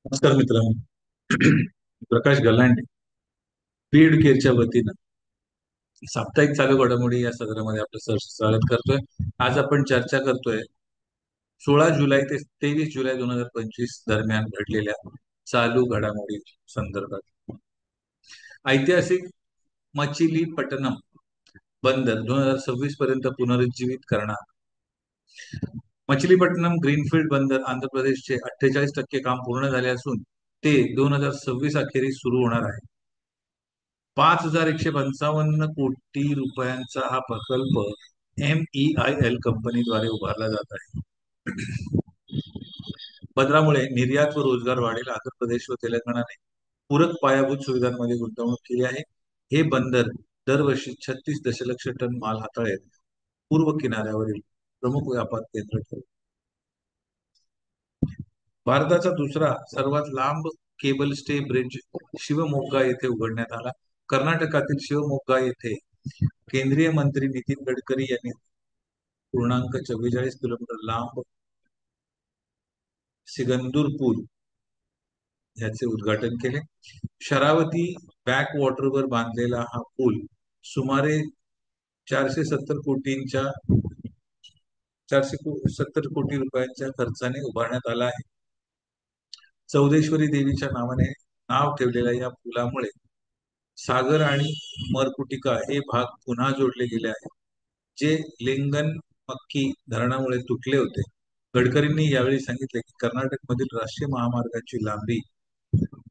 नमस्कार मित्रांनो. प्रकाश गलांडे बीड केअरच्या वतीनं साप्ताहिक चालू घडामोडी या सदरामध्ये आपलं सहर्ष स्वागत करतोय. आज आपण चर्चा करतोय 16 जुलै ते 23 जुलै 2025 दरम्यान घडलेल्या चालू घडामोडी संदर्भात. ऐतिहासिक मचिलीपट्टणम बंदर 2026 पर्यंत पुनरुज्जीवित करणार. मचिलीपट्टणम ग्रीनफील्ड बंदर आंध्र प्रदेशचे 48% काम पूर्ण झाले असून ते 2026 अखेरीस सुरू होणार आहे. 5155 कोटी रुपयांचा हा प्रकल्प MEIL कंपनीद्वारे उभारला जात आहे. बंदरामुळे निर्यात व रोजगार वाढेल. आंध्र प्रदेश व तेलंगणाने पूरक पायाभूत सुविधांमध्ये गुंतवणूक केली आहे. हे बंदर दरवर्षी 36 दशलक्ष टन माल हाताळेल. पूर्व किनाऱ्यावरील प्रमुख व्यापार केंद्र ठरेल. भारताचा दुसरा सर्वात लांब केबल स्टे ब्रिज शिवमोग्गा येथे उघडण्यात आला. कर्नाटकातील शिवमोग्गा येथे केंद्रीय मंत्री नितीन गडकरी यांनी 0.44 किलोमीटर लांब सिगंदूर पूल याचे उद्घाटन केले. शरावती बॅक वॉटरवर बांधलेला हा पूल सुमारे 470 कोटी रुपयांच्या खर्चाने उभारण्यात आला आहे. चौदेश्वरी देवीच्या नावाने नाव ठेवलेल्या या पुलामुळे सागर आणि मरकुटिका हे भाग पुन्हा जोडले गेले आहेत, जे लिंगनमक्की धरणामुळे तुटले होते. गडकरींनी यावेळी सांगितले की कर्नाटकमधील राष्ट्रीय महामार्गाची लांबी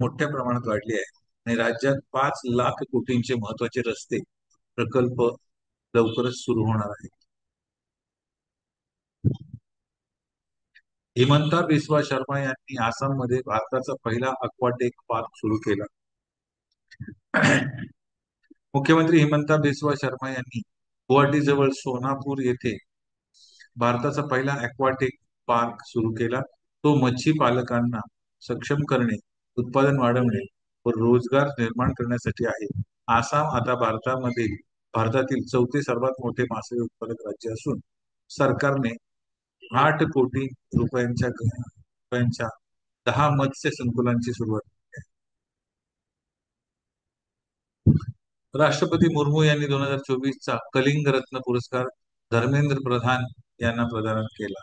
मोठ्या प्रमाणात वाढली आहे आणि राज्यात 5 लाख कोटींचे महत्वाचे रस्ते प्रकल्प लवकरच सुरू होणार आहेत. हिमंता बिस्वा शर्मा यांनी आसाममध्ये भारताचा पहिला अक्वाटेक पार्क सुरू केला. मुख्यमंत्री हिमंता बिस्वा शर्मा यांनी गुवाहाटीजवळ सोनापूर येथे भारताचा पहिला अक्वाटेक पार्क सुरू केला. तो मच्छी पालकांना सक्षम करणे, उत्पादन वाढवणे व रोजगार निर्माण करण्यासाठी आहे. आसाम आता भारतातील चौथे सर्वात मोठे मासे उत्पादक राज्य असून सरकारने 8 कोटी रुपयांच्या 10 मत्स्य संकुलांची सुरुवात केली आहे. राष्ट्रपती मुर्मू यांनी 2024चा कलिंग रत्न पुरस्कार धर्मेंद्र प्रधान यांना प्रदान केला.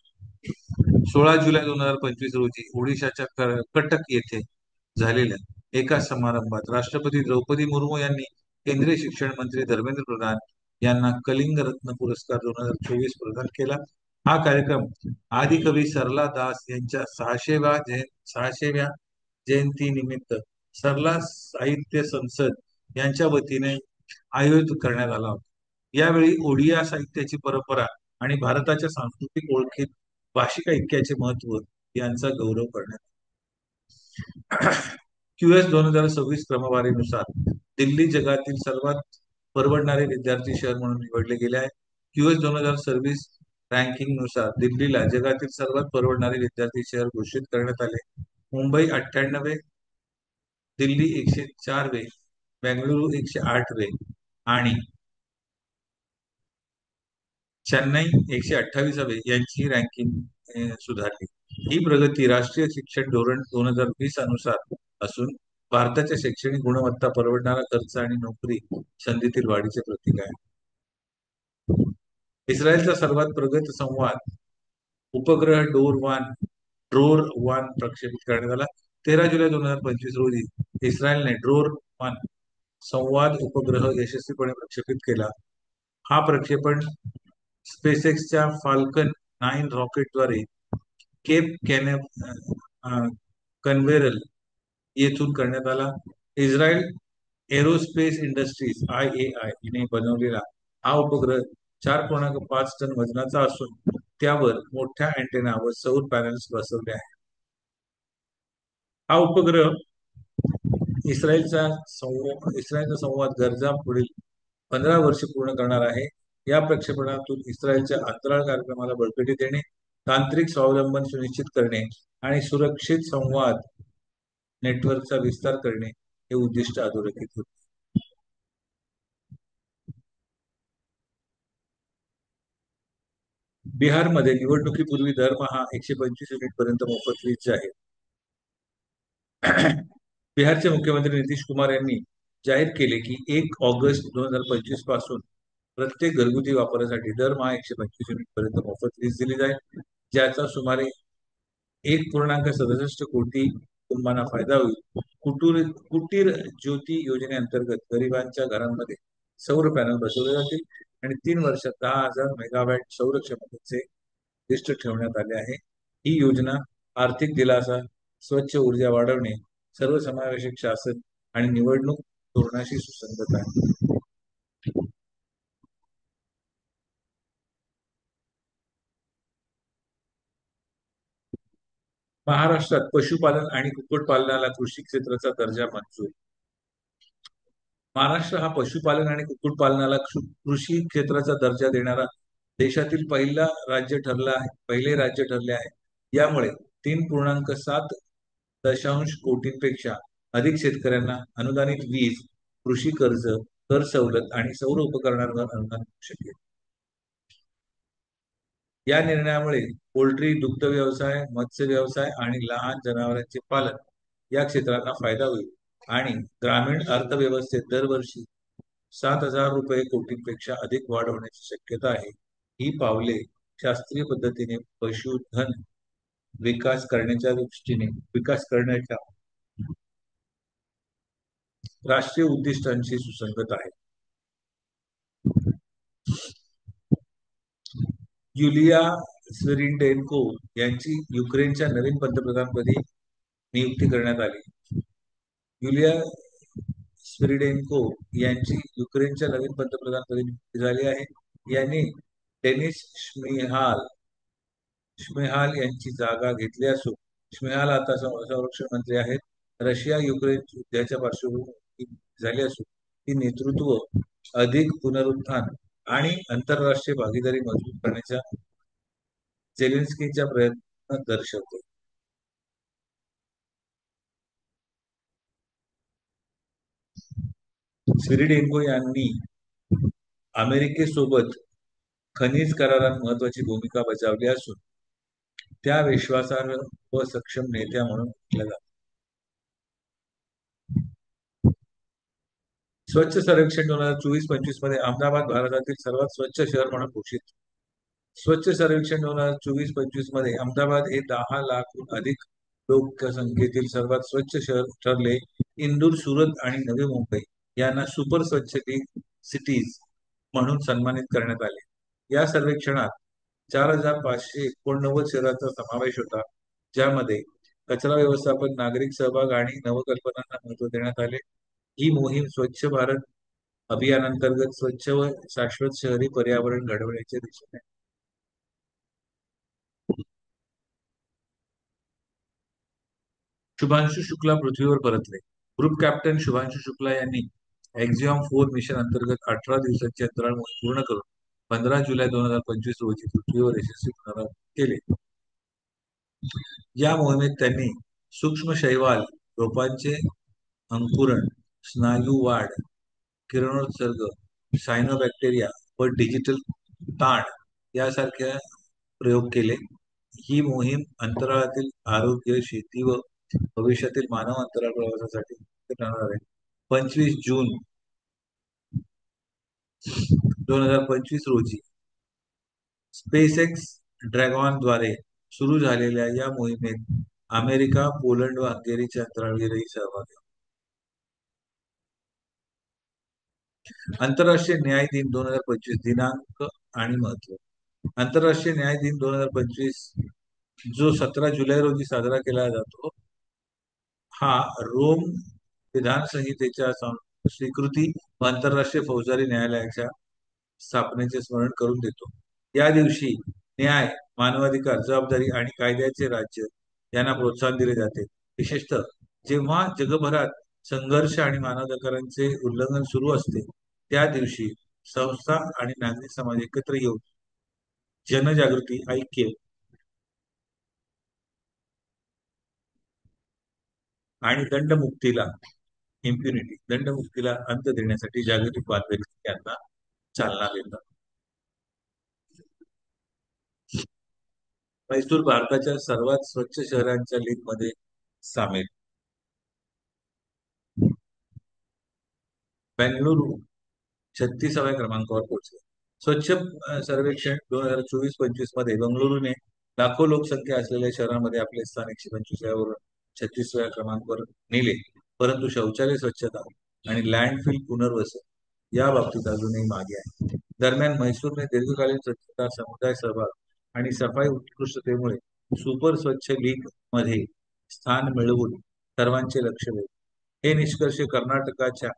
16 जुलै 2025 रोजी ओडिशाच्या कटक येथे झालेल्या एका समारंभात राष्ट्रपती द्रौपदी मुर्मू यांनी केंद्रीय शिक्षण मंत्री धर्मेंद्र प्रधान यांना कलिंग रत्न पुरस्कार 2024 प्रदान केला. हा कार्यक्रम आदिकवी सरला दास यांच्या 600व्या जयंतीनिमित्त सरला साहित्य संसद यांच्या वतीने आयोजित करण्यात आला होता. यावेळी ओडिया साहित्याची परंपरा आणि भारताच्या सांस्कृतिक ओळखीत भाषिक ऐक्याचे महत्व यांचा गौरव करण्यात आला. QS 2026 क्रमवारीनुसार दिल्ली जगातील सर्वात परवडणारे विद्यार्थी शहर म्हणून निवडले गेले आहे. QS 2026 रँकिंग नुसार दिल्लीला जगातील सर्वात परवडणारे विद्यार्थी शहर घोषित करण्यात आले. मुंबई 98वे, दिल्ली 104वे, बेंगळुरू 108वे आणि चेन्नई 128वे यांची रँकिंग सुधारली. ही प्रगती राष्ट्रीय शिक्षण धोरण 2020 अनुसार असून भारताच्या शैक्षणिक गुणवत्ता, परवडणारा खर्च आणि नोकरी संधीतील वाढीचे प्रतीक आहे. इस्रायलचा सर्वात प्रगत संवाद उपग्रह ड्रोर वन प्रक्षेपित करण्यात आला. 13 जुलै 2025 रोजी इस्रायलने ड्रोर वन संवाद उपग्रह यशस्वीपणे प्रक्षेपित केला. हा प्रक्षेपण स्पेसएक्सच्या फाल्कन 9 रॉकेटद्वारे केप कन्वेरल येथून करण्यात आला. इस्रायल एरोस्पेस इंडस्ट्रीज IAI ने बनवलेला हा उपग्रह 4.5 टन वजनाचा असून त्यावर मोठ्या अँटेना व सौर पॅनल्स बसवले आहेत. हा उपग्रह इस्रायलचा संवाद गरजा पुढील 15 वर्षे पूर्ण करणार आहे. या प्रक्षेपणातून इस्रायलच्या अंतराळ कार्यक्रमाला बळकटी देणे, तांत्रिक स्वावलंबन सुनिश्चित करणे आणि सुरक्षित संवाद नेटवर्कचा विस्तार करणे हे उद्दिष्ट अधोरेखित होते. बिहारमध्ये निवडणुकीपूर्वी दरमहा 125 युनिट पर्यंत मोफत वीज जाहीर. बिहारचे मुख्यमंत्री नितीश कुमार यांनी जाहीर केले की 1 ऑगस्ट 2025 पासून प्रत्येक घरगुती वापरासाठी दरमहा 125 युनिट पर्यंत मोफत वीज दिली जाईल, ज्याचा सुमारे 1,67 कोटी कुटुंबांना फायदा होईल. कुटीर ज्योती योजनेअंतर्गत गरिबांच्या घरांमध्ये सौर पॅनल बसवले जातील आणि 3 वर्षात 10,000 मेगावॅट सौर क्षमतेचे उद्दिष्ट ठेवण्यात आले आहे. ही योजना आर्थिक दिलासा, स्वच्छ ऊर्जा वाढवणे, सर्वसमावेशक शासन आणि निवडणूक धोरणाशी सुसंगत आहे. महाराष्ट्रात पशुपालन आणि कुक्कुटपालनाला कृषी क्षेत्राचा दर्जा मंजूर. महाराष्ट्र हा पशुपालन आणि कुक्कुटपालनाला कृषी क्षेत्राचा दर्जा देणारा देशातील पहिले राज्य ठरले आहे. यामुळे 3,7 दशांश कोटींपेक्षा अधिक शेतकऱ्यांना अनुदानित वीज, कृषी कर्ज, कर सवलत आणि सौर उपकरणांवर अनुदान मिळू शकेल. या निर्णयामुळे पोल्ट्री, दुग्ध व्यवसाय, मत्स्य व्यवसाय आणि लहान जनावरांचे पालन या क्षेत्रांना फायदा होईल आणि ग्रामीण अर्थव्यवस्थेत दरवर्षी 7,000 कोटींपेक्षा अधिक वाढ होण्याची शक्यता आहे. ही पावले शास्त्रीय पद्धतीने पशुधन विकास करण्याच्या राष्ट्रीय उद्दिष्टांशी सुसंगत आहे. युलिया स्विरिडेन्को यांची युक्रेनच्या नवीन पंतप्रधानपदी नियुक्ती करण्यात आली. युलिया स्विरिडेन्को यांची युक्रेनच्या नवीन पंतप्रधानपदी नियुक्ती झाली आहे. यांनी डेनिस श्मिहाल यांची जागा घेतली असून श्मिहाल आता संरक्षण मंत्री आहेत. रशिया युक्रेन युद्धाच्या पार्श्वभूमीवर झाली असून ती नेतृत्व अधिक पुनरुत्थान आणि आंतरराष्ट्रीय भागीदारी मजबूत करण्याच्या झेलेन्स्कीच्या प्रयत्न दर्शवते. स्विरिडेन्को यांनी अमेरिकेसोबत खनिज करारात महत्वाची भूमिका बजावली असून त्या विश्वासार्ह व सक्षम नेत्या म्हणून ओळखल्या जातात. स्वच्छ सर्वेक्षण 2024-25 मध्ये अहमदाबाद भारतातील सर्वात स्वच्छ शहर म्हणून घोषित. स्वच्छ सर्वेक्षण 2024-25 मध्ये अहमदाबाद हे 10 लाखहून अधिक लोकसंख्येतील सर्वात स्वच्छ शहर ठरले. इंदूर, सुरत आणि नवी मुंबई यांना सुपर स्वच्छ सिटीज म्हणून सन्मानित करण्यात आले. या सर्वेक्षणात 4,589 शहरांचा समावेश होता, ज्यामध्ये कचरा व्यवस्थापन, नागरिक सहभाग आणि नवकल्पनांना महत्त्व देण्यात आले. ही मोहीम स्वच्छ भारत अभियानांतर्गत स्वच्छ व शाश्वत शहरी पर्यावरण घडवण्याच्या दिशेने. शुभांशु शुक्ला पृथ्वीवर परतले. ग्रुप कॅप्टन शुभांशु शुक्ला यांनी एक्झिऑम-4 मिशन अंतर्गत 18 दिवसांची अंतराळ मोहीम पूर्ण करून 15 जुलै 2025 रोजी पृथ्वीवर यशस्वी पुनरावृत्त केले. या मोहिमेत त्यांनी सूक्ष्म शैवाल, रोपांचे अंकुरण, स्नायू वाढ, किरणोत्सर्ग, सायनोबॅक्टेरिया व डिजिटल ताण यासारख्या प्रयोग केले. ही मोहीम अंतराळातील आरोग्य, शेती व भविष्यातील मानव अंतराळ प्रवासासाठी ठरणार आहे. 25 जून 2025 रोजी स्पेसएक्स ड्रॅगॉनद्वारे सुरू झालेल्या या मोहिमेत अमेरिका, पोलंड व हंगेरीचे अंतराळवीरही सहभागी होते. आंतरराष्ट्रीय न्याय दिन 2025 दिनांक आणि महत्व. आंतरराष्ट्रीय न्याय दिन 2025 जो 17 जुलै रोजी साजरा केला जातो, हा रोम विधान संहितेच्या स्वीकृती व आंतरराष्ट्रीय फौजदारी न्यायालयाच्या स्थापनेचे स्मरण करून देतो. या दिवशी न्याय, मानवाधिकार, जबाबदारी आणि कायद्याचे राज्य यांना प्रोत्साहन दिले जाते. विशेषतः जेव्हा जगभरात संघर्ष आणि मानवाधिकारांचे उल्लंघन सुरू असते, त्या दिवशी संस्था आणि नागरिक समाज एकत्र येऊन जनजागृती, ऐक्य आणि दंडमुक्तीला अंत देण्यासाठी जागतिक बांधिलकी यांना चालना देतात. मैसूर भारताच्या सर्वात स्वच्छ शहरांच्या लीगमध्ये सामील. बेंगळुरू 36व्या क्रमांकावर पोहोचले. स्वच्छ सर्वेक्षण 2024-25 मध्ये बंगळुरूने लाखो लोकसंख्या असलेल्या शहरांमध्ये आपले स्थान 125 वरून 36व्या क्रमांकावर नेले. परंतु शौचालय स्वच्छता आणि लँडफिल पुनर्वसन या बाबतीत अजूनही मागे आहे. दरम्यान म्हैसूरने दीर्घकालीन स्वच्छता, समुदाय सहभाग आणि सफाई उत्कृष्टतेमुळे सुपर स्वच्छ लीग मध्ये स्थान मिळवून सर्वांचे लक्ष वेधले. हे निष्कर्ष कर्नाटकाच्या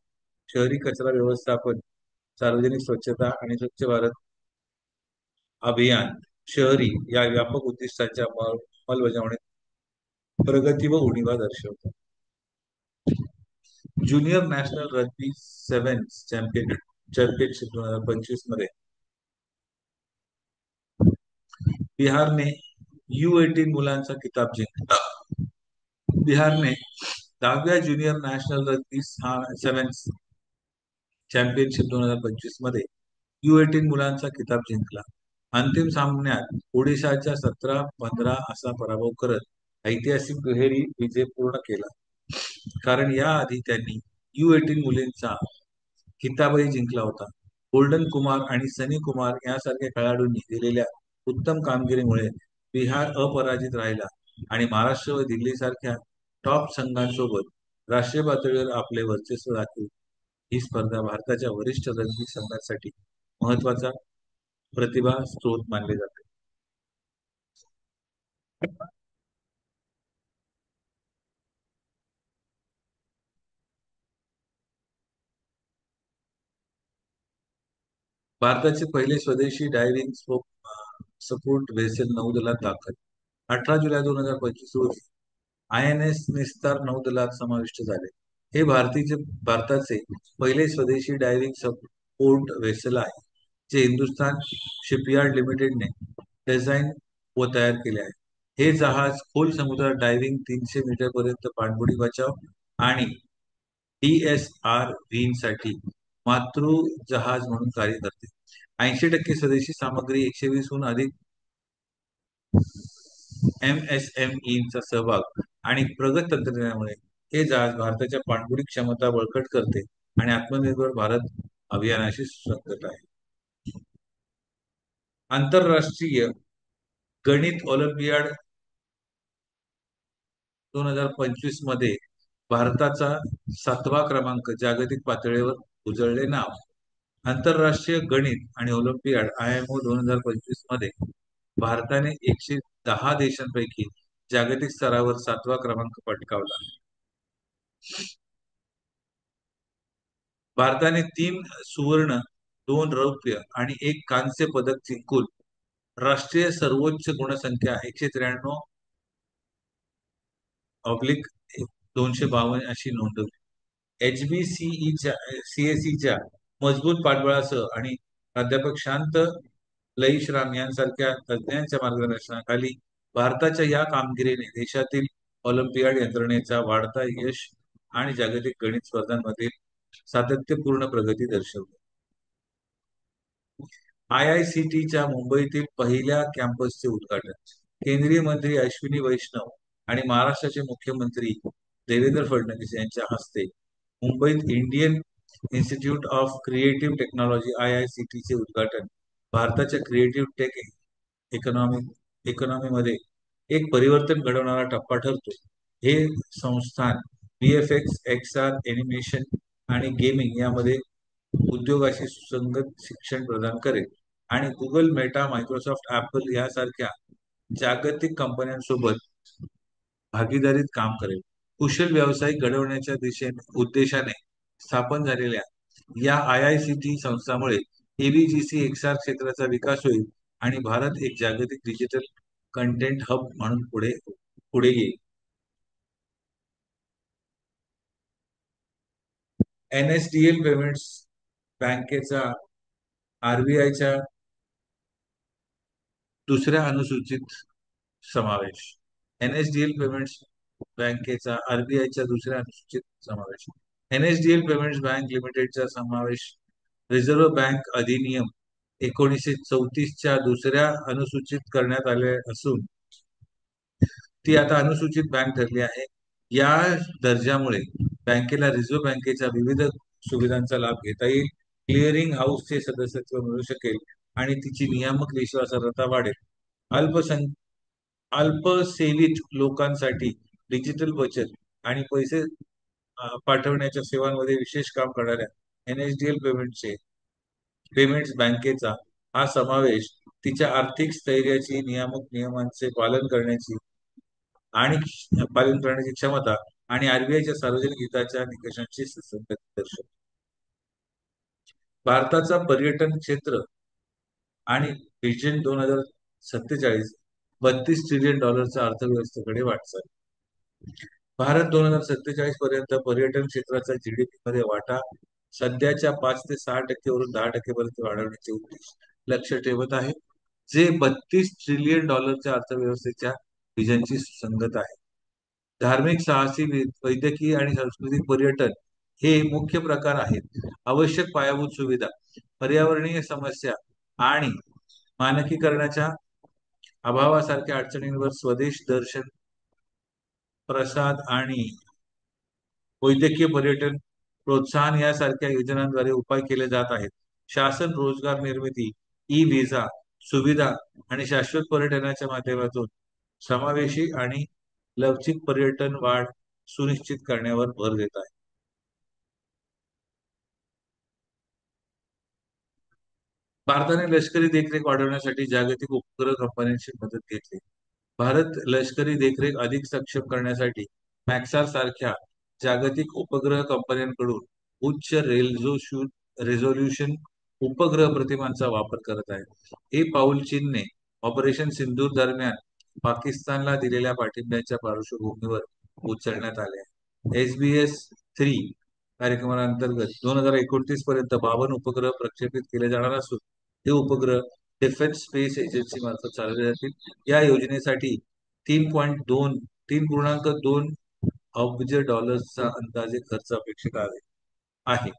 शहरी कचरा व्यवस्थापन, सार्वजनिक स्वच्छता आणि स्वच्छ भारत अभियान शहरी या व्यापक उद्दिष्टांच्या अंमलबजावणीत प्रगती व उणीवा दर्शवतात. Junior national rugby sevens championship 2025 मध्ये बिहारने U18 मुलांचा किताब जिंकला. बिहारने 10व्या junior national rugby sevens championship 2025 मध्ये U18 मुलांचा किताब जिंकला. अंतिम सामन्यात ओडिशाच्या 17-15 असा पराभव करत ऐतिहासिक दुहेरी विजय पूर्ण केला. कारण याआधी त्यांनी U18 मुलींचा किताबही जिंकला होता. गोल्डन कुमार आणि सनी कुमार यासारख्या खेळाडूंनी दिलेल्या उत्तम कामगिरीमुळे बिहार अपराजित राहिला आणि महाराष्ट्र व दिल्ली सारख्या टॉप संघांसोबत राष्ट्रीय पातळीवर आपले वर्चस्व दाखवले. ही स्पर्धा भारताच्या वरिष्ठ रग्बी संघासाठी महत्वाचा प्रतिभा स्त्रोत मानले जाते. भारताचे पहिले स्वदेशी डायव्हिंग सपोर्ट व्हेसल नौदलात दाखल. 18 जुलै 2025 रोजी INS निस्तार नौदलात समाविष्ट झाले. हे भारताचे पहिले स्वदेशी डायव्हिंग सपोर्ट व्हेसल आहे, जे हिंदुस्थान शिपयार्ड लिमिटेडने डिझाईन व तयार केले आहे. हे जहाज खोल समुद्रात डायव्हिंग 300 मीटर पर्यंत पाणबुडी बचाव आणि DSRV साठी मातृ जहाज म्हणून कार्य करते. 80% स्वदेशी सामग्री, 120 हून अधिक MSMEचा सहभाग आणि प्रगत तंत्रज्ञानामुळे हे जहाज भारताच्या पाणबुडी क्षमता बळकट करते आणि आत्मनिर्भर भारत अभियानाशी सुसंगत आहे. आंतरराष्ट्रीय गणित ऑलिम्पियाड 2025 मध्ये भारताचा 7वा क्रमांक जागतिक पातळीवर उजळले नाव. आंतरराष्ट्रीय गणित आणि ऑलिम्पियाड IMO 2025 मध्ये भारताने 110 देशांपैकी जागतिक स्तरावर 7वा क्रमांक पटकावला. भारताने 3 सुवर्ण, 2 रौप्य आणि 1 कांस्य पदक जिंकून राष्ट्रीय सर्वोच्च गुणसंख्या 193/252 अशी नोंदवली. CSEच्या मजबूत पाठबळासह आणि प्राध्यापक शांत लईश्राम यांसारख्या तज्ज्ञांच्या मार्गदर्शनाखाली भारताच्या या कामगिरीने देशातील ऑलिम्पियाड यंत्रणेचा वाढता यश आणि जागतिक गणित स्पर्धांमधील सातत्यपूर्ण प्रगती दर्शवली. IICTच्या मुंबईतील पहिल्या कॅम्पसचे उद्घाटन केंद्रीय मंत्री अश्विनी वैष्णव आणि महाराष्ट्राचे मुख्यमंत्री देवेंद्र फडणवीस यांच्या हस्ते मुंबईत Indian Institute of Creative Technology IICTचे उद्घाटन भारताच्या क्रिएटिव्ह टेक इकॉनॉमीमध्ये एक परिवर्तन घडवणारा टप्पा ठरतो. हे संस्थान VFX, XR, एनिमेशन आणि गेमिंग यामध्ये उद्योगाशी सुसंगत शिक्षण प्रदान करेल आणि गुगल, मेटा, मायक्रोसॉफ्ट, ऍपल यासारख्या जागतिक कंपन्यांसोबत भागीदारीत काम करेल. कुशल व्यावसायिक घडवण्याच्या उद्देशाने स्थापन झालेल्या या IICT संस्थांमुळे ABGC XR क्षेत्राचा विकास होईल आणि भारत एक जागतिक डिजिटल कंटेंट हब म्हणून पुढे येईल. NSDL पेमेंट्स बँकेचा RBIच्या दुसऱ्या अनुसूचित समावेश. NSDL पेमेंट्स बँकेचा RBIच्या दुसऱ्या अनुसूचित समावेश. NSDL पेमेंट्स बँक लिमिटेडचा समावेश रिझर्व्ह बँक अधिनियम 1934च्या दुसऱ्या अनुसूचित करण्यात आले असून ती आता अनुसूचित बँक ठरली आहे. या दर्जामुळे बँकेला रिझर्व्ह बँकेच्या विविध सुविधांचा लाभ घेता येईल. क्लिअरिंग हाऊसचे सदस्यत्व मिळू शकेल आणि तिची नियामक विश्वासार्हता वाढेल. अल्पसं अल्पसेवित लोकांसाठी डिजिटल बचत आणि पैसे पाठवण्याच्या सेवांमध्ये विशेष काम करणाऱ्या NSDL पेमेंट्स बँकेचा हा समावेश तिच्या आर्थिक स्थैर्याची नियामक नियमांचे पालन करण्याची क्षमता आणि RBIच्या सार्वजनिक हिताच्या निकषांची सुसंगती दर्शवते. भारताचा पर्यटन क्षेत्र आणि विजन 2047 $32 ट्रिलियन अर्थव्यवस्थेकडे वाटचाल. भारत 2047 पर्यंत पर्यटन क्षेत्राचा GDP मध्ये वाटा सध्याच्या 5 ते 6% वरून 10% पर्यंत वाढवण्याचे उद्देश लक्ष ठेवत आहे, जे $32 ट्रिलियन अर्थव्यवस्थेच्या विजनची सुसंगत आहे. धार्मिक, साहसी, वैद्यकीय आणि सांस्कृतिक पर्यटन हे मुख्य प्रकार आहेत. आवश्यक पायाभूत सुविधा, पर्यावरणीय समस्या आणि मानकीकरणाच्या अभावासारख्या अडचणींवर स्वदेश दर्शन, प्रसाद आणि वैद्यकीय पर्यटन प्रोत्साहन यासारख्या योजनांद्वारे उपाय केले जात आहेत. शासन रोजगार निर्मिती, ई-व्हिसा सुविधा आणि शाश्वत पर्यटनाच्या माध्यमातून समावेशी आणि लवचिक पर्यटन वाढ सुनिश्चित करण्यावर भर देत आहे. भारताने लष्करी देखरेख वाढवण्यासाठी जागतिक उपग्रह कंपन्यांची मदत घेतली. भारत लष्करी देखरेख अधिक सक्षम करण्यासाठी मॅक्सार सारख्या जागतिक उपग्रह कंपन्यांकडून उच्च रेझोल्यूशन उपग्रह प्रतिमांचा वापर करत आहे. हे पाऊल चीनने ऑपरेशन सिंधूर दरम्यान पाकिस्तानला दिलेल्या पाठिंब्याच्या पार्श्वभूमीवर उचलण्यात आले आहे. SBS-3 कार्यक्रमांतर्गत 2029 पर्यंत 52 उपग्रह प्रक्षेपित केले जाणार असून हे उपग्रह डिफेन्स स्पेस एजन्सी मार्फत चालवले जातील. या योजनेसाठी 3.2 अब्ज डॉलर्सचा अंदाजे खर्च अपेक्षित आहे.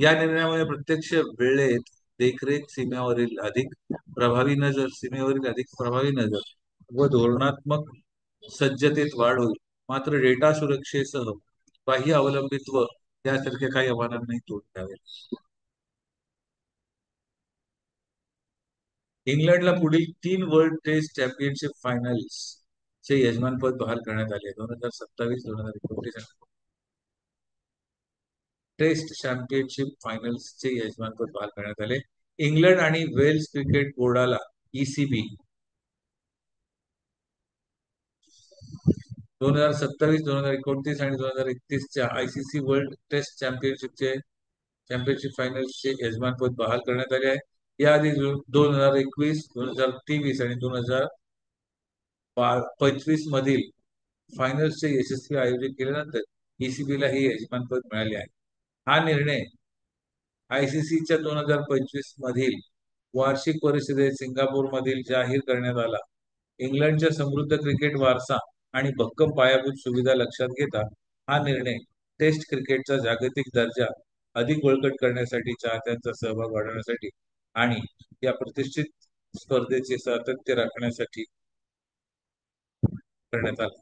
या निर्णयामुळे प्रत्यक्ष वेळेत देखरेख, सीमेवरील अधिक प्रभावी नजर व धोरणात्मक सज्जतेत वाढ होईल. मात्र डेटा सुरक्षेसह बाह्य अवलंबित्व यासारख्या काही आव्हानांनाही तोंड द्यावे. इंग्लंडला पुढील 3 वर्ल्ड टेस्ट चॅम्पियनशिप फायनल्स चे यजमानपद बहाल करण्यात आले. 2027, 2029 टेस्ट चॅम्पियनशिप फायनल्सचे यजमानपद बहाल करण्यात आले. इंग्लंड आणि वेल्स क्रिकेट बोर्डाला ECB 2027, 2029 आणि 2031च्या ICC वर्ल्ड टेस्ट चॅम्पियनशिप फायनल्सचे यजमानपद बहाल करण्यात आले आहे. याआधी 2021, 2023 आणि 2025 मधील फायनल्सचे यशस्वी आयोजन केल्यानंतर ECBला हे यजमानपद मिळाले आहे. हा निर्णय ICCच्या 2025 मधील वार्षिक परिषदेत सिंगापूरमधील जाहीर करण्यात आला. इंग्लंडच्या समृद्ध क्रिकेट वारसा आणि भक्कम पायाभूत सुविधा लक्षात घेता हा निर्णय टेस्ट क्रिकेटचा जागतिक दर्जा अधिक बळकट करण्यासाठी, चाहत्यांचा सहभाग वाढवण्यासाठी आणि या प्रतिष्ठित स्पर्धेचे सातत्य राखण्यासाठी करण्यात आला.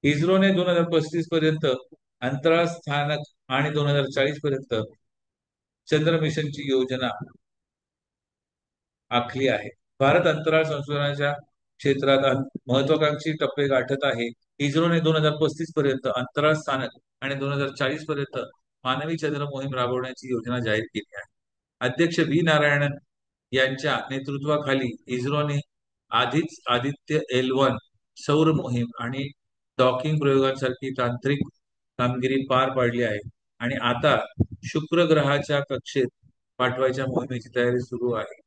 इस्रोने 2035 पर्यंत अंतराळ स्थानक आणि 2040 पर्यंत चंद्र मिशनची योजना आखली आहे. भारत अंतराळ संशोधनाच्या क्षेत्रात महत्वाकांक्षी टप्पे गाठत आहे. इस्रोने 2035 पर्यंत अंतराळ स्थानक आणि 2040 पर्यंत मानवी चंद्र मोहीम राबवण्याची योजना जाहीर केली आहे. अध्यक्ष V. नारायणन यांच्या नेतृत्वाखाली इस्रोने आधीच आदित्य L1 सौर मोहीम आणि डॉकिंग प्रयोगांसारखी तांत्रिक कामगिरी पार पाडली आहे आणि आता शुक्र ग्रहाच्या कक्षेत पाठवायच्या मोहिमेची तयारी सुरू आहे.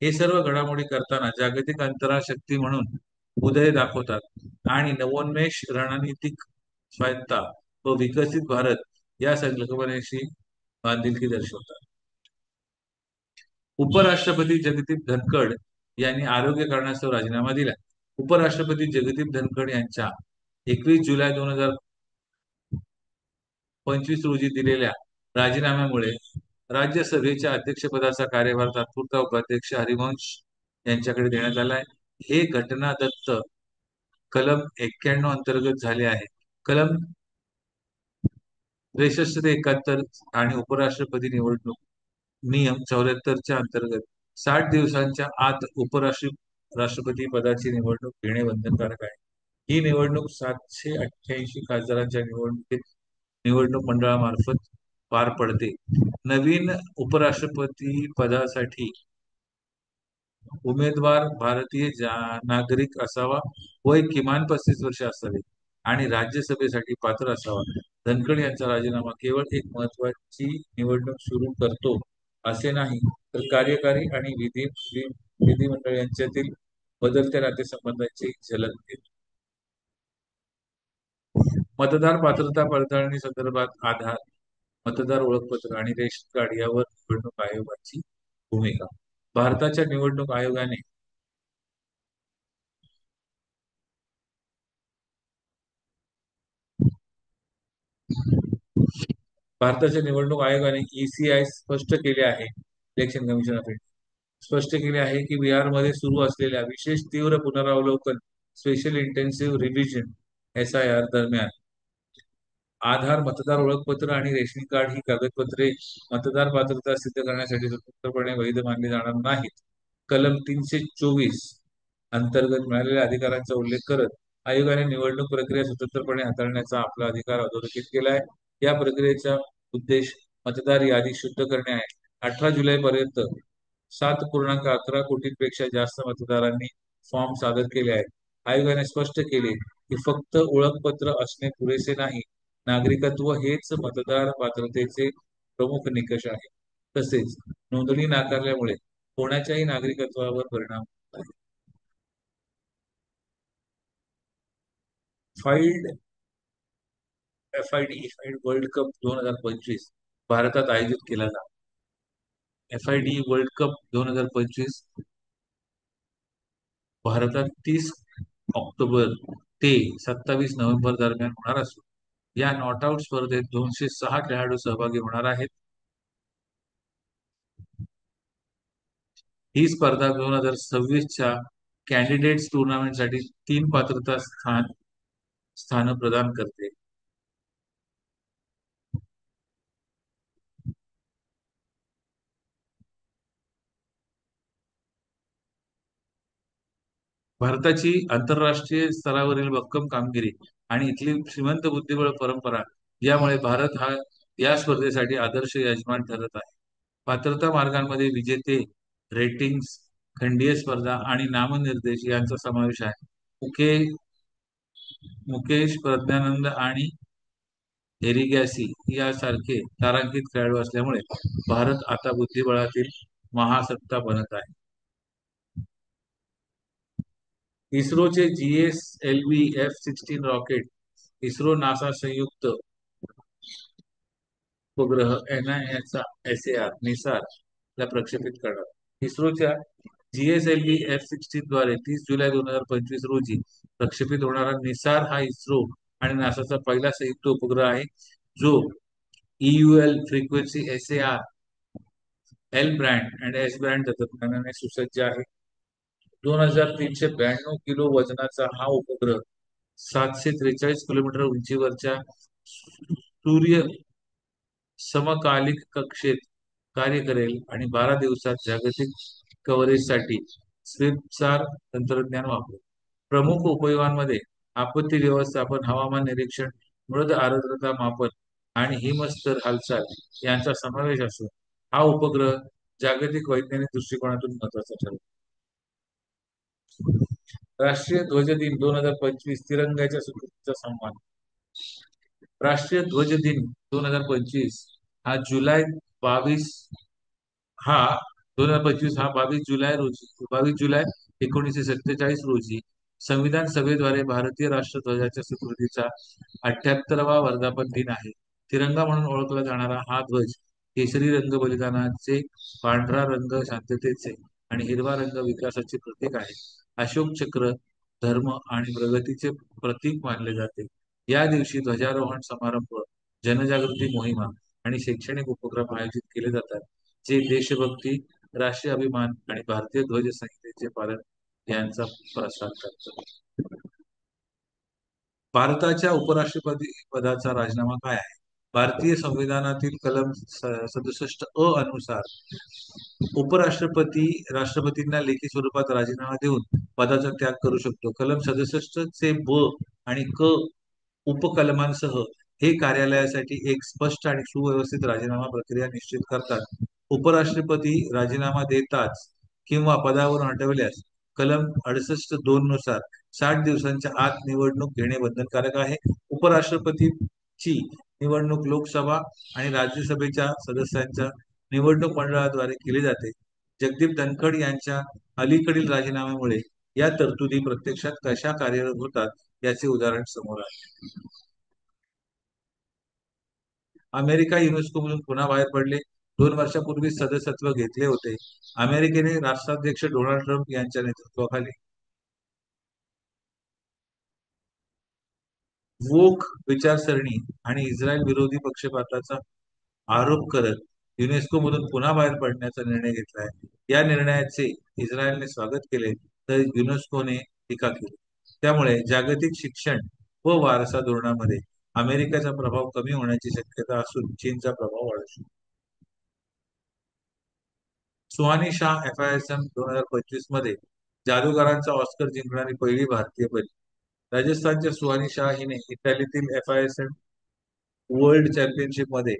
हे सर्व घडामोडी करताना जागतिक अंतराळ शक्ती म्हणून उदय दाखवतात आणि नवोन्मेष, रणनीतिक स्वायत्तता व विकसित भारत या संकल्पनेशी बांधिलकी दर्शवतात. उपराष्ट्रपती जगदीप धनखड यांनी आरोग्य कारणास्तव राजीनामा दिला. उपराष्ट्रपती जगदीप धनखड यांच्या 21 जुलै 2025 रोजी दिलेल्या राजीनाम्यामुळे राज्यसभेच्या अध्यक्षपदाचा कार्यभार तात्पुरता उपाध्यक्ष हरिवंश यांच्याकडे देण्यात आला आहे. हे घटना दत्त कलम 91 अंतर्गत झाले आहे. कलम 63 ते 71 आणि उपराष्ट्रपती निवडणूक नियम 74 अंतर्गत 60 दिवसांच्या आत राष्ट्रपती पदाची निवडणूक घेणे बंधनकारक आहे. ही निवडणूक 788 खासदारांच्या निवडणूक मंडळामार्फत पार पडते. नवीन उपराष्ट्रपती पदासाठी उमेदवार भारतीय नागरिक असावा, वय किमान 35 वर्ष असावे आणि राज्यसभेसाठी पात्र असावा. धनखड यांचा राजीनामा केवळ एक महत्वाची निवडणूक सुरू करतो असे नाही, तर कार्यकारी आणि विधिमंडळ यांच्यातील बदलत्या नातेसंबंधांची झलक देतो. मतदार पात्रता पडताळणी संदर्भात आधार, मतदार ओळखपत्र आणि रेशन कार्ड यावर निवडणूक आयोगाची भूमिका. भारताच्या निवडणूक आयोगाने ईसीआय स्पष्ट केले आहे. इलेक्शन कमिशन ऑफ इंडिया स्पष्ट केले आहे की बिहारमध्ये सुरू असलेल्या विशेष तीव्र पुनरावलोकन स्पेशल इंटेन्सिव्ह रिव्हिजन SIR दरम्यान आधार, मतदार ओळखपत्र आणि रेशन कार्ड ही कागदपत्रे मतदार पात्रता सिद्ध करण्यासाठी स्वतंत्रपणे वैध मानली जाणार नाहीत. कलम 324 अंतर्गत मिळालेल्या अधिकारांचा उल्लेख करत आयोगाने निवडणूक प्रक्रिया स्वतंत्रपणे हाताळण्याचा आपला अधिकार अधोरेखित केला आहे. या प्रक्रियेचा उद्देश मतदार यादी शुद्ध करणे आहे. 18 जुलै पर्यंत 7.11 कोटींपेक्षा जास्त मतदारांनी फॉर्म सादर केले आहेत. आयोगाने स्पष्ट केले की फक्त ओळखपत्र असणे पुरेसे नाही, नागरिकत्व हेच मतदार पात्रतेचे प्रमुख निकष आहे. तसेच नोंदणी नाकारल्यामुळे कोणाच्याही नागरिकत्वावर परिणाम होत आहे. FID वर्ल्ड कप 2025 भारतात आयोजित केला जातो. FID वर्ल्ड कप 2025 भारतात 30 ऑक्टोबर ते 27 नोव्हेंबर दरम्यान होणार असून या नॉट आउट स्पर्धेत 206 खेळाडू सहभागी होणार आहेत. ही स्पर्धा 2026च्या कॅन्डिडेट्स टुर्नामेंटसाठी 3 पात्रता स्थान प्रदान करते. भारताची आंतरराष्ट्रीय स्तरावरील भक्कम कामगिरी आणि इथली श्रीमंत बुद्धिबळ परंपरा यामुळे भारत हा या स्पर्धेसाठी आदर्श यजमान ठरत आहे. पात्रता मार्गांमध्ये विजेते, रेटिंग्स, खंडीय स्पर्धा आणि नामनिर्देश यांचा समावेश आहे. मुकेश, प्रज्ञानंद आणि एरिगॅसी यासारखे तारांकित खेळाडू असल्यामुळे भारत आता बुद्धिबळातील महासत्ता बनत आहे. इस्रोचे GSLV F-16 rocket ISRO NASA संयुक्त उपग्रह निसार ला प्रक्षेपित करणार. इस्रोच्या GSLV F-16 द्वारे 30 जुलै 2025 रोजी प्रक्षेपित होणारा निसार हा इस्रो आणि नासाचा पहिला संयुक्त उपग्रह आहे, जो EUL frequency SAR, L band आणि S बँड तंत्रज्ञानाने सुसज्ज आहे. 2392 किलो वजनाचा हा उपग्रह 743 किलोमीटर उंचीवरच्या सूर्य समकालिक कक्षेत कार्य करेल आणि 12 दिवसात जागतिक कव्हरेजसाठी स्वीपसार तंत्रज्ञान वापरेल. प्रमुख उपयोगांमध्ये आपत्ती व्यवस्थापन, हवामान निरीक्षण, मृद आर्द्रता मापन आणि हिमस्तर हालचाल यांचा समावेश असून हा उपग्रह जागतिक वैज्ञानिक दृष्टिकोनातून महत्वाचा ठरेल. राष्ट्रीय ध्वज दिन 2025 तिरंग्याच्या स्वीकृतीचा सन्मान. राष्ट्रीय ध्वज दिन 2025 हा 22 जुलै 1947 रोजी संविधान सभेद्वारे भारतीय राष्ट्रध्वजाच्या स्वीकृतीचा 78वा वर्धापन दिन आहे. तिरंगा म्हणून ओळखला जाणारा हा ध्वज केशरी रंग बलिदानाचे, पांढरा रंग शांततेचे आणि हिरवा रंग विकासाचे प्रतीक आहे. अशोक चक्र धर्म आणि प्रगतीचे प्रतीक मानले जाते. या दिवशी ध्वजारोहण समारंभ, जनजागृती मोहिमा आणि शैक्षणिक उपक्रम आयोजित केले जातात, जे देशभक्ती, राष्ट्रीय अभिमान आणि भारतीय ध्वज संहितेचे पालन यांचा प्रसार करतात. भारताच्या उपराष्ट्रपती पदाचा राजीनामा काय आहे? भारतीय संविधानातील कलम 67 अनुसार उपराष्ट्रपती राष्ट्रपतींना लेखी स्वरूपात राजीनामा देऊन पदाचा त्याग करू शकतो. कलम 67 चे ब आणि क उपकलमांसह हे कार्यालयासाठी एक स्पष्ट आणि सुव्यवस्थित राजीनामा प्रक्रिया निश्चित करतात. उपराष्ट्रपती राजीनामा देताच किंवा पदावरून हटवल्यास कलम 68(2) नुसार 60 दिवसांच्या आत निवडणूक घेणे बंधनकारक आहे. उपराष्ट्रपतीची निवडणूक लोकसभा आणि राज्यसभेच्या सदस्यांच्या निवडणूक मंडळाद्वारे केली जाते. जगदीप धनखड यांच्या अलीकडील राजीनाम्यामुळे या तरतुदी प्रत्यक्षात कशा कार्यरत होतात याचे उदाहरण समोर आहे. अमेरिका युनेस्कोमधून पुन्हा बाहेर पडले. 2 वर्षापूर्वी सदस्यत्व घेतले होते. अमेरिकेने राष्ट्राध्यक्ष डोनाल्ड ट्रम्प यांच्या नेतृत्वाखाली वोक विचारसरणी आणि इस्रायल विरोधी पक्षपाताचा आरोप करत युनेस्को मधून पुन्हा बाहेर पडण्याचा निर्णय घेतला आहे. या निर्णयाचे इस्रायलने स्वागत केले तर युनेस्कोने टीका केली. त्यामुळे जागतिक शिक्षण व वारसा धोरणामध्ये अमेरिकेचा प्रभाव कमी होण्याची शक्यता असून चीनचा प्रभाव वाढू शकतो. सुहानी शाह FISM 2025 मध्ये जादूगारांचा ऑस्कर जिंकणारी पहिली भारतीय बनली. राजस्थानच्या सुहानी शाह हिने इटालीतील FISM वर्ल्ड चॅम्पियनशिप मध्ये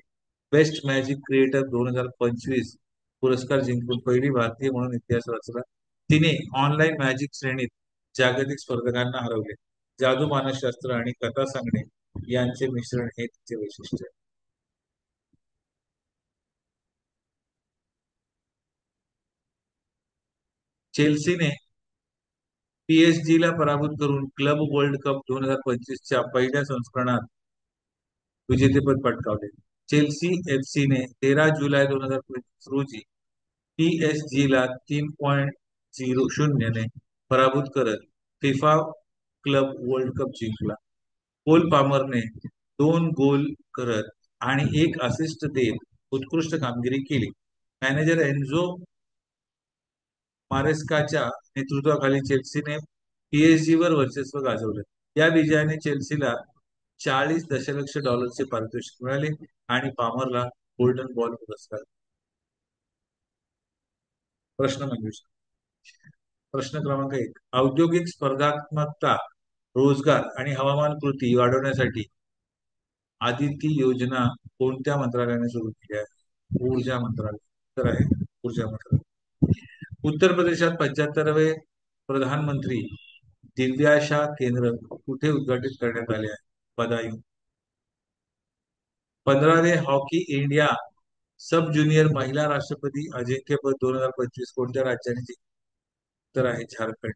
बेस्ट मॅजिक क्रिएटर 2025 पुरस्कार जिंकून पहिली भारतीय म्हणून इतिहास रचला. तिने ऑनलाईन मॅजिक श्रेणीत जागतिक स्पर्धकांना हरवले. जादू, मानसशास्त्र आणि कथा सांगणे यांचे मिश्रण हे तिचे वैशिष्ट्य आहे. चेल्सीने PSG ला पराभूत करून क्लब वर्ल्ड कप 2025च्या पहिल्या संस्करणात विजेतेपद पटकावले. चेल्सी FC ने 13 जुलै 2025 रोजी PSG ला 3.0 ने पराभूत करत फिफा क्लब वर्ल्ड कप जिंकला. कोल पामरने 2 गोल करत आणि 1 असिस्ट देत उत्कृष्ट कामगिरी केली. मॅनेजर एन्झो मारेस्काच्या नेतृत्वाखाली चेल्सीने PSG वर वर्चस्व गाजवलं. या विजयाने चेल्सीला $40 दशलक्ष पारितोषिक मिळाले आणि पामरला गोल्डन बॉल पुरस्कार. प्रश्न क्रमांक 1. औद्योगिक स्पर्धात्मकता, रोजगार आणि हवामान कृती वाढवण्यासाठी आदिती योजना कोणत्या मंत्रालयाने सुरू केली आहे? ऊर्जा मंत्रालय. तर आहे ऊर्जा मंत्रालय. उत्तर प्रदेशात 75वे प्रधानमंत्री दिव्याशा केंद्र कुठे उद्घाटित करण्यात आले आहे? बदायूं. 15वे हॉकी इंडिया सब ज्युनियर महिला राष्ट्रपती अजिंक्यपद 2025 कोणत्या राज्याने जिंकले? तर आहे झारखंड.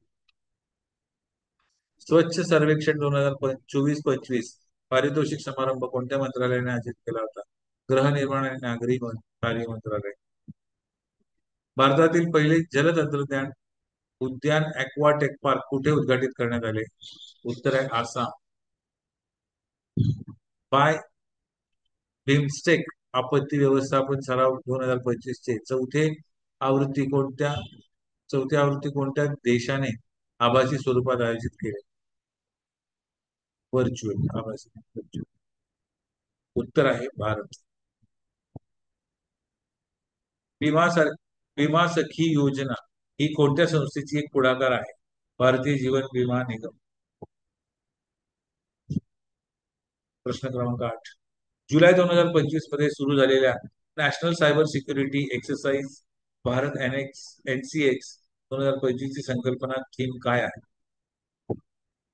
स्वच्छ सर्वेक्षण 2024-25 पारितोषिक समारंभ कोणत्या मंत्रालयाने आयोजित केला होता? गृहनिर्माण आणि नागरी कार्य मंत्रालय. भारतातील पहिले जलतंत्रज्ञान उद्यान ॲक्वाटेक पार्क कुठे उद्घाटित करण्यात आले? उत्तर आहे आसाम. बाय बिमस्टेक आपत्ती व्यवस्थापन सराव 2025 चे चौथी आवृत्ती कोणत्या देशाने आभासी स्वरूपात आयोजित केले? व्हर्च्युअल आभासी. उत्तर आहे भारत. विमा विमा सखी योजना ही कोणत्या संस्थेची एक पुढाकार आहे? भारतीय जीवन विमा निगम. प्रश्न क्रमांक 8. जुलै 2025 मध्ये सुरू झालेल्या national cyber security exercise Bharat NCX 2025 ची संकल्पना थीम काय आहे?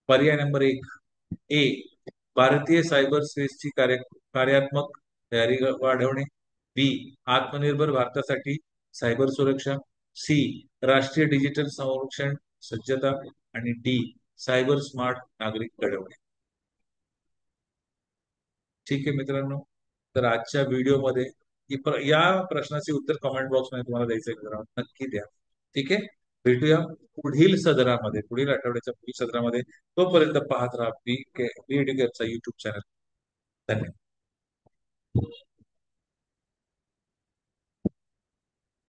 पर्याय नंबर 1. ए. भारतीय सायबर स्पेसची कार्यात्मक तयारी वाढवणे. बी. आत्मनिर्भर भारतासाठी सायबर सुरक्षा. सी. राष्ट्रीय डिजिटल संरक्षण सज्जता. आणि डी. सायबर स्मार्ट नागरिक घडवणे. ठीक आहे मित्रांनो, तर आजच्या व्हिडिओमध्ये या प्रश्नाचे उत्तर कमेंट बॉक्समध्ये तुम्हाला द्यायचं आहे मित्रांनो, नक्की द्या. ठीक आहे, भेटूया पुढील सदरामध्ये, पुढील आठवड्याच्या पुढील सदरामध्ये. तोपर्यंत पाहत राहा बी एड्युकेटचा युट्यूब चॅनल. धन्यवाद.